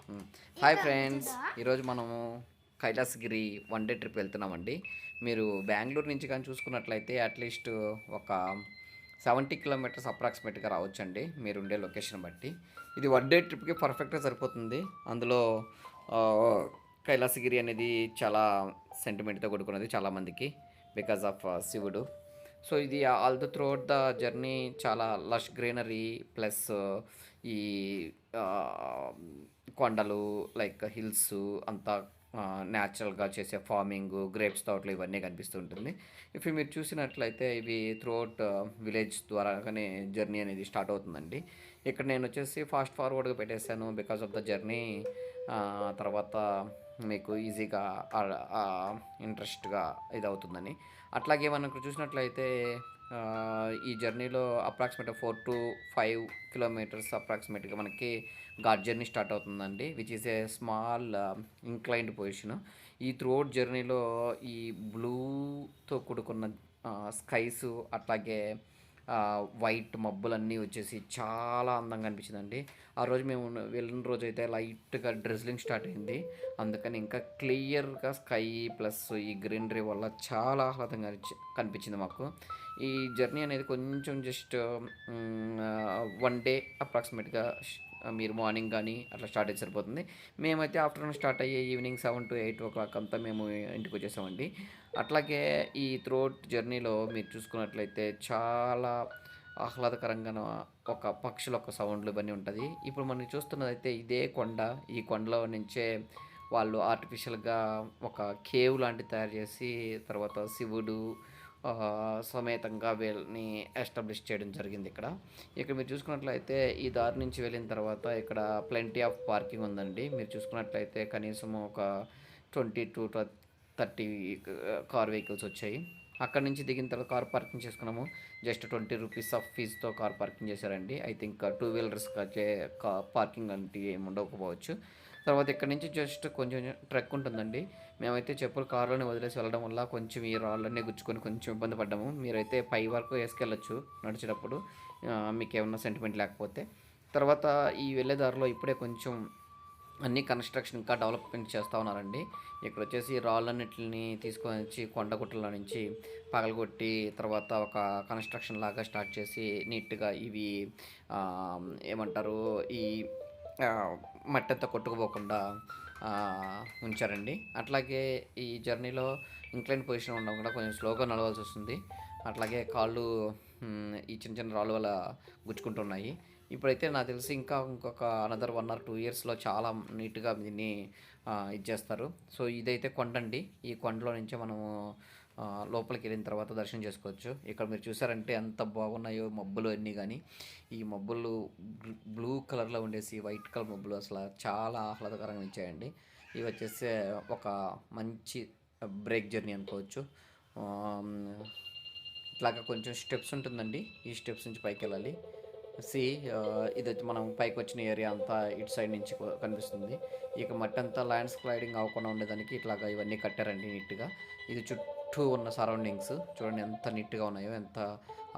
Hi friends, ఈరోజు మనము Kailasagiri one day trip వెళ్తున్నామండి. మీరు బెంగళూరు నుంచి కానీ చూసుకున్నట్లయితే అట్లీస్ట్ ఒక 70 కిలోమీటర్స్ అప్రాక్సిమేట్గా రావచ్చండి మీరు ఉండే లొకేషన్ బట్టి. ఇది వన్ డే ట్రిప్కి పర్ఫెక్ట్గా సరిపోతుంది. అందులో ఆ, కైలాసగిరి అనేది చాలా సెంటిమెంట్తో కూడుకున్నది చాలామందికి, బికాజ్ ఆఫ్ శివుడు. సో ఇది all the throughout the journey చాలా లష్ గ్రీనరీ ప్లస్ ఈ ఆ, కొండలు లైక్ హిల్స్ అంతా న్యాచురల్గా చేసే ఫార్మింగ్ గ్రేప్స్ తోటలు ఇవన్నీ కనిపిస్తూ ఉంటుంది. ఇఫ్ మీరు చూసినట్లయితే ఇవి త్రూఅవుట్ విలేజ్ ద్వారానే జర్నీ అనేది స్టార్ట్ అవుతుందండి. ఇక్కడ నేను వచ్చేసి ఫాస్ట్ ఫార్వర్డ్గా పెట్టేశాను బికాస్ ఆఫ్ ద జర్నీ. తర్వాత మీకు ఈజీగా ఇంట్రెస్ట్గా ఇది అవుతుందని. అట్లాగే మనం ఇక్కడ చూసినట్లయితే ఆ, ఈ జర్నీలో అప్రాక్సిమేట్ 4 to 5 కిలోమీటర్స్ అప్రాక్సిమేట్గా మనకి ఘాట్ జర్నీ స్టార్ట్ అవుతుందండి, which is a small inclined position. ఈ త్రూఅవుట్ జర్నీలో ఈ బ్లూతో కూడుకున్న స్కైస్, అట్లాగే వైట్ మబ్బులన్నీ వచ్చేసి చాలా అందంగా అనిపించిందండి. ఆ రోజు మేము వెళ్ళిన రోజు అయితే లైట్గా డ్రిజ్లింగ్ స్టార్ట్ అయింది. అందుకని ఇంకా క్లియర్గా స్కై ప్లస్ ఈ గ్రీనరీ వల్ల చాలా ఆహ్లాదంగా కనిపించింది మాకు. ఈ జర్నీ అనేది కొంచెం జస్ట్ వన్ డే అప్రాక్సిమేట్గా మీరు మార్నింగ్ కానీ అట్లా స్టార్ట్ అయితే సరిపోతుంది. మేమైతే ఆఫ్టర్నూన్ స్టార్ట్ అయ్యే ఈవినింగ్ 7 to 8 o'clock అంతా మేము ఇంటికి వచ్చేసామండి. అట్లాగే ఈ త్రోట్ జర్నీలో మీరు చూసుకున్నట్లయితే చాలా ఆహ్లాదకరంగా ఒక పక్షుల ఒక సౌండ్లు ఇవన్నీ ఉంటుంది. ఇప్పుడు మనం చూస్తున్నదైతే ఇదే కొండ. ఈ కొండలో నుంచే వాళ్ళు ఆర్టిఫిషియల్గా ఒక కేవ్ లాంటిది తయారు చేసి తర్వాత శివుడు సమేతంగా వీళ్ళని ఎస్టాబ్లిష్ చేయడం జరిగింది ఇక్కడ. ఇక్కడ మీరు చూసుకున్నట్లయితే ఈ దారి నుంచి వెళ్ళిన తర్వాత ఇక్కడ ప్లెంటీ ఆఫ్ పార్కింగ్ ఉందండి. మీరు చూసుకున్నట్లయితే కనీసం ఒక 20 to 30 కార్ వెహికల్స్ వచ్చాయి. అక్కడ నుంచి దిగిన తర్వాత కార్ పార్కింగ్ చేసుకున్నాము. జస్ట్ 20 రూపీస్ ఆఫ్ ఫీజుతో కార్ పార్కింగ్ చేశారండి. I think two wheelers parking అంటే ఏమి ఉండకపోవచ్చు. తర్వాత ఇక్కడ నుంచి జస్ట్ కొంచెం ట్రెక్ ఉంటుందండి. మేమైతే చెప్పులు కారులోనే వదిలేసి వెళ్ళడం వల్ల కొంచెం ఈ రాళ్ళన్నీ గుచ్చుకొని కొంచెం ఇబ్బంది పడ్డాము. మీరైతే పై వరకు వేసుకెళ్ళచ్చు నడిచేటప్పుడు, మీకు ఏమన్నా సెంటిమెంట్ లేకపోతే. తర్వాత ఈ వెళ్ళే దారిలో ఇప్పుడే కొంచెం అన్ని కన్స్ట్రక్షన్ ఇంకా డెవలప్మెంట్ చేస్తూ ఉన్నారండి. ఇక్కడ వచ్చేసి రాళ్ళన్నిటిని తీసుకొని వచ్చి కొండగుట్టల నుంచి పగలగొట్టి తర్వాత ఒక కన్స్ట్రక్షన్ లాగా స్టార్ట్ చేసి నీట్గా ఇవి ఆ, ఏమంటారు ఈ ఆ, మట్టి అంతా కొట్టుకుపోకుండా ఆ, ఉంచారండి. అట్లాగే ఈ జర్నీలో ఇంక్లైన్ పొజిషన్ ఉండడం కూడా కొంచెం స్లోగా నడవాల్సి వస్తుంది. అట్లాగే కాళ్ళు ఈ చిన్న చిన్న రాళ్ళు వల్ల గుచ్చుకుంటున్నాయి. ఇప్పుడైతే నాకు తెలిసి ఇంకా ఇంకొక అనదర్ 1 or 2 yearsలో చాలా నీట్గా దీన్ని ఇది చేస్తారు. సో ఇదైతే కొండ అండి. ఈ కొండలో నుంచే మనము లోపలికి వెళ్ళిన తర్వాత దర్శనం చేసుకోవచ్చు. ఇక్కడ మీరు చూసారంటే ఎంత బాగున్నాయో మబ్బులు అన్నీ కానీ. ఈ మబ్బులు బ్లూ కలర్లో ఉండేసి వైట్ కలర్ మబ్బులు అసలు చాలా ఆహ్లాదకరంగా ఇచ్చాయండి. ఇవి వచ్చేసి ఒక మంచి బ్రేక్ జర్నీ అనుకోవచ్చు. ఆమ్, ఇట్లాగా కొంచెం స్టెప్స్ ఉంటుందండి. ఈ స్టెప్స్ నుంచి పైకి వెళ్ళాలి. సి ఇది వచ్చి మనం పైకి వచ్చిన ఏరియా అంతా ఇటు సైడ్ నుంచి కనిపిస్తుంది. ఇక మట్టి అంతా ల్యాండ్ స్లైడింగ్ అవ్వకుండా ఉండేదానికి ఇట్లాగా ఇవన్నీ కట్టారండి నీట్గా. ఇది చుట్టూ ఉన్న సరౌండింగ్స్ చూడండి ఎంత నీట్గా ఉన్నాయో, ఎంత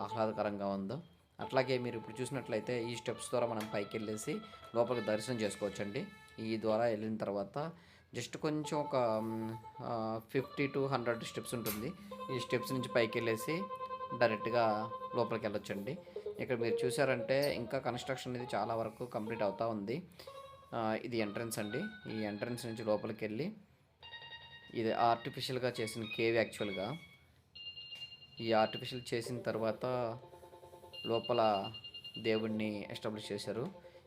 ఆహ్లాదకరంగా ఉందో. అట్లాగే మీరు ఇప్పుడు చూసినట్లయితే ఈ స్టెప్స్ ద్వారా మనం పైకి వెళ్ళేసి లోపలికి దర్శనం చేసుకోవచ్చండి. ఈ ద్వారా వెళ్ళిన తర్వాత జస్ట్ కొంచెం ఒక 50 to 100 స్టెప్స్ ఉంటుంది. ఈ స్టెప్స్ నుంచి పైకి వెళ్ళేసి డైరెక్ట్గా లోపలికి వెళ్ళొచ్చండి. ఇక్కడ మీరు చూసారంటే ఇంకా కన్స్ట్రక్షన్ అనేది చాలా వరకు కంప్లీట్ అవుతూ ఉంది. ఇది ఎంట్రన్స్ అండి. ఈ ఎంట్రన్స్ నుంచి లోపలికి వెళ్ళి ఇది ఆర్టిఫిషియల్గా చేసిన కేవ్ యాక్చువల్గా. ఈ ఆర్టిఫిషియల్ చేసిన తర్వాత లోపల దేవుడిని ఎస్టాబ్లిష్ చేశారు.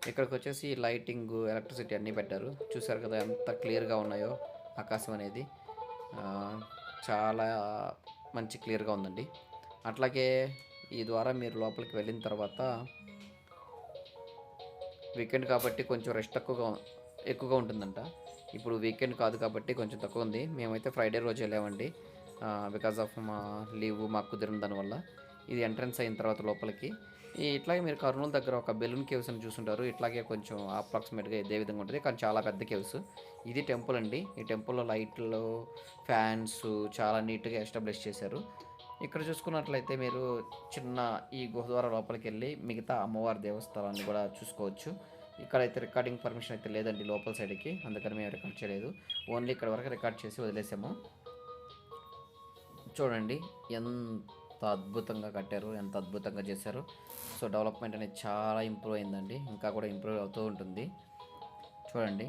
ఇక్కడికి వచ్చేసి లైటింగ్ ఎలక్ట్రిసిటీ అన్నీ పెట్టారు. చూసారు కదా ఎంత క్లియర్గా ఉన్నాయో ఆకాశం అనేది. ఆ, చాలా మంచి క్లియర్గా ఉందండి. అట్లాగే ఈ ద్వారా మీరు లోపలికి వెళ్ళిన తర్వాత వీకెండ్ కాబట్టి కొంచెం రెస్ట్ ఎక్కువగా ఉంటుందంట. ఇప్పుడు వీకెండ్ కాదు కాబట్టి కొంచెం తక్కువ ఉంది. మేమైతే ఫ్రైడే రోజు వెళ్ళామండి, బికాజ్ ఆఫ్ మా లీవ్ మాకు కుదిరిన దానివల్ల. ఇది ఎంట్రన్స్ అయిన తర్వాత లోపలికి ఇట్లాగే మీరు కర్నూలు దగ్గర ఒక బెలూన్ కేవ్స్ అని చూసుంటారు. ఇట్లాగే కొంచెం అప్రాక్సిమేట్గా ఇదే విధంగా ఉంటుంది, కానీ చాలా పెద్ద కేవ్స్. ఇది టెంపుల్ అండి. ఈ టెంపుల్లో లైట్లు, ఫ్యాన్స్ చాలా నీట్గా ఎస్టాబ్లిష్ చేశారు. ఇక్కడ చూసుకున్నట్లయితే మీరు చిన్న ఈ గుహ ద్వారా లోపలికి వెళ్ళి మిగతా అమ్మవారి దేవస్థానాన్ని కూడా చూసుకోవచ్చు. ఇక్కడైతే రికార్డింగ్ పర్మిషన్ అయితే లేదండి లోపల సైడ్కి, అందుకని మేము రికార్డ్ చేయలేదు. ఓన్లీ ఇక్కడ వరకు రికార్డ్ చేసి వదిలేసాము. చూడండి ఎంత అద్భుతంగా కట్టారు, ఎంత అద్భుతంగా చేశారు. సో డెవలప్మెంట్ అనేది చాలా ఇంప్రూవ్ అయిందండి, ఇంకా కూడా ఇంప్రూవ్ అవుతూ ఉంటుంది. చూడండి